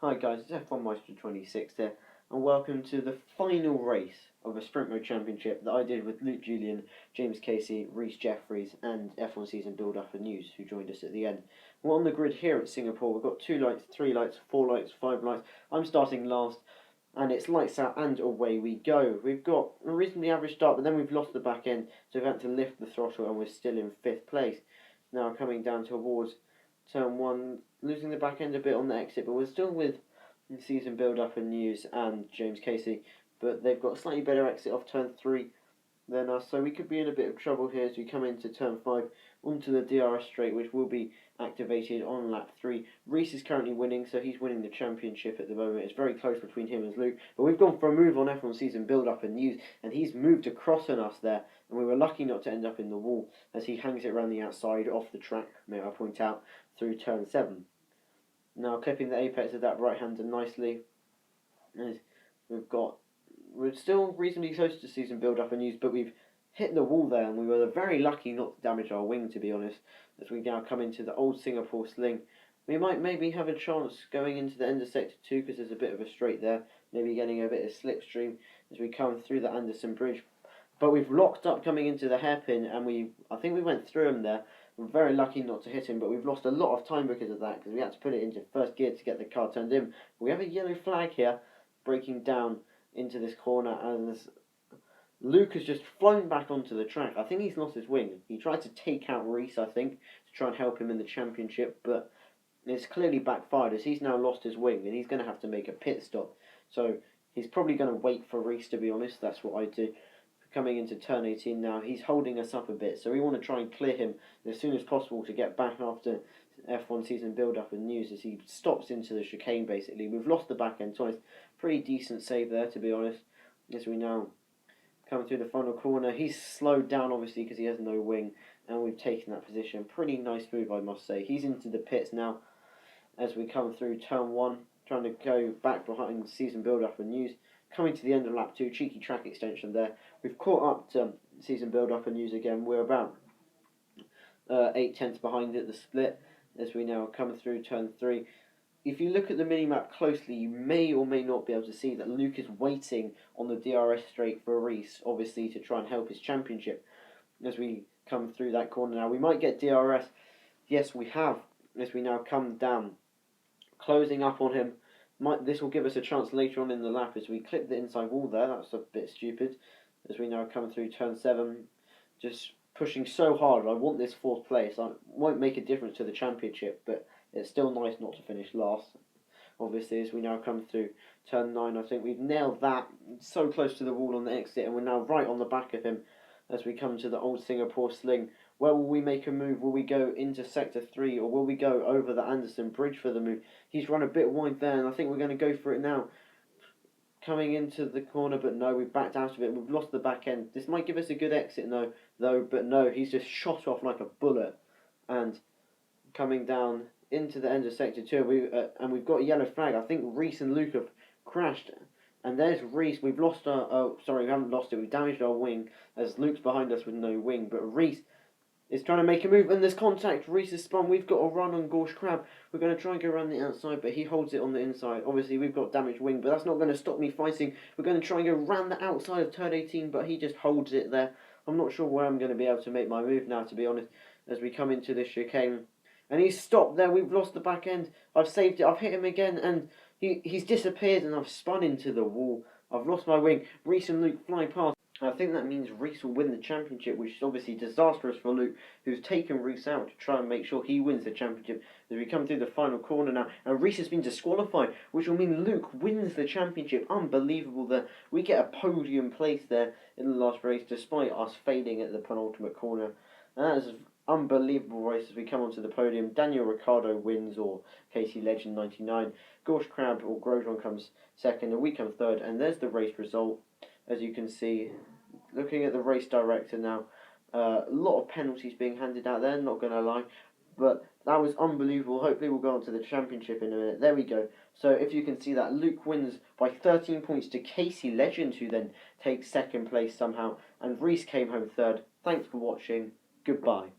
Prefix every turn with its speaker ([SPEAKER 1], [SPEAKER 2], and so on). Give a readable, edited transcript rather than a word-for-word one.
[SPEAKER 1] Hi guys, it's F1 Maestro 26 here, and welcome to the final race of a Sprint Mode Championship that I did with Luke Julian, James Casey, Reece Jeffries, and F1 Season Build-Up and News, who joined us at the end. We're on the grid here at Singapore. We've got 2 lights, 3 lights, 4 lights, 5 lights. I'm starting last, and it's lights out and away we go. We've got a reasonably average start, but then we've lost the back end, so we've had to lift the throttle, and we're still in 5th place. Now coming down towards turn 1, losing the back end a bit on the exit, but we're still with Season Build-Up and News and James Casey, but they've got a slightly better exit off turn 3 than us, so we could be in a bit of trouble here as we come into turn 5 onto the DRS straight, which will be activated on lap 3. Reece is currently winning, so he's winning the championship at the moment. It's very close between him and Luke, but we've gone for a move on F1 Season Build-Up and News, and he's moved across on us there, and we were lucky not to end up in the wall as he hangs it around the outside off the track, may I point out, through turn 7. Now clipping the apex of that right-hander nicely. We're still reasonably close to Season Build-Up and News, but we've hit the wall there, and we were very lucky not to damage our wing, to be honest, as we now come into the old Singapore sling. We might maybe have a chance going into the end of Sector 2, because there's a bit of a straight there, maybe getting a bit of slipstream as we come through the Anderson Bridge. But we've locked up coming into the hairpin, and I think we went through him there. We're very lucky not to hit him, but we've lost a lot of time because of that, because we had to put it into first gear to get the car turned in. We have a yellow flag here, breaking down into this corner, and Luke has just flown back onto the track. I think he's lost his wing. He tried to take out Reece, I think, to try and help him in the championship, but it's clearly backfired as he's now lost his wing, and he's going to have to make a pit stop. So he's probably going to wait for Reece, to be honest. That's what I do. Coming into turn 18 now, he's holding us up a bit, so we want to try and clear him as soon as possible to get back after F1 Season Build-Up and News as he stops into the chicane, basically. We've lost the back end twice. Pretty decent save there, to be honest, as we now come through the final corner. He's slowed down, obviously, because he has no wing, and we've taken that position. Pretty nice move, I must say. He's into the pits now as we come through turn 1, trying to go back behind Season Build-Up and News. Coming to the end of lap 2, cheeky track extension there. We've caught up to Season Build-Up and News again. We're about 8 tenths behind at the split as we now come through turn 3. If you look at the mini-map closely, you may or may not be able to see that Luke is waiting on the DRS straight for Reece, obviously to try and help his championship as we come through that corner now. We might get DRS. Yes, we have, as we now come down, closing up on him. This will give us a chance later on in the lap as we clip the inside wall there. That's a bit stupid as we now come through turn 7. Just pushing so hard. I want this 4th place. I won't make a difference to the championship, but it's still nice not to finish last. Obviously, as we now come through turn 9, I think we've nailed that. So close to the wall on the exit, and we're now right on the back of him as we come to the old Singapore sling. Where will we make a move? Will we go into Sector 3 or will we go over the Anderson Bridge for the move? He's run a bit wide there, and I think we're going to go for it now. Coming into the corner, but no, we've backed out of it. We've lost the back end. This might give us a good exit, though, but no, he's just shot off like a bullet. And coming down into the end of Sector 2, and we've got a yellow flag. I think Reece and Luke have crashed. And there's Reece. We've lost our... we haven't lost it. We've damaged our wing as Luke's behind us with no wing. But Reece is trying to make a move, and there's contact. Reece is spun. We've got a run on Gorsh Crab. We're going to try and go around the outside, but he holds it on the inside. Obviously, we've got damaged wing, but that's not going to stop me fighting. We're going to try and go round the outside of turn 18, but he just holds it there. I'm not sure where I'm going to be able to make my move now, to be honest, as we come into this chicane. And he's stopped there. We've lost the back end. I've saved it. I've hit him again, and he's disappeared, and I've spun into the wall. I've lost my wing. Reece and Luke fly past. I think that means Reece will win the championship, which is obviously disastrous for Luke, who's taken Reece out to try and make sure he wins the championship. As we come through the final corner now, and Reece has been disqualified, which will mean Luke wins the championship. Unbelievable there. We get a podium place there in the last race, despite us failing at the penultimate corner. And that is an unbelievable race as we come onto the podium. Daniel Ricciardo wins, or Casey Legend 99. Gorsh Crab or Grosjean comes second, and we come third. And there's the race result. As you can see, looking at the race director now, a lot of penalties being handed out there, not going to lie, but that was unbelievable. Hopefully we'll go on to the championship in a minute. There we go. So if you can see that, Luke wins by 13 points to Casey Legend, who then takes second place somehow, and Reece came home third. Thanks for watching. Goodbye.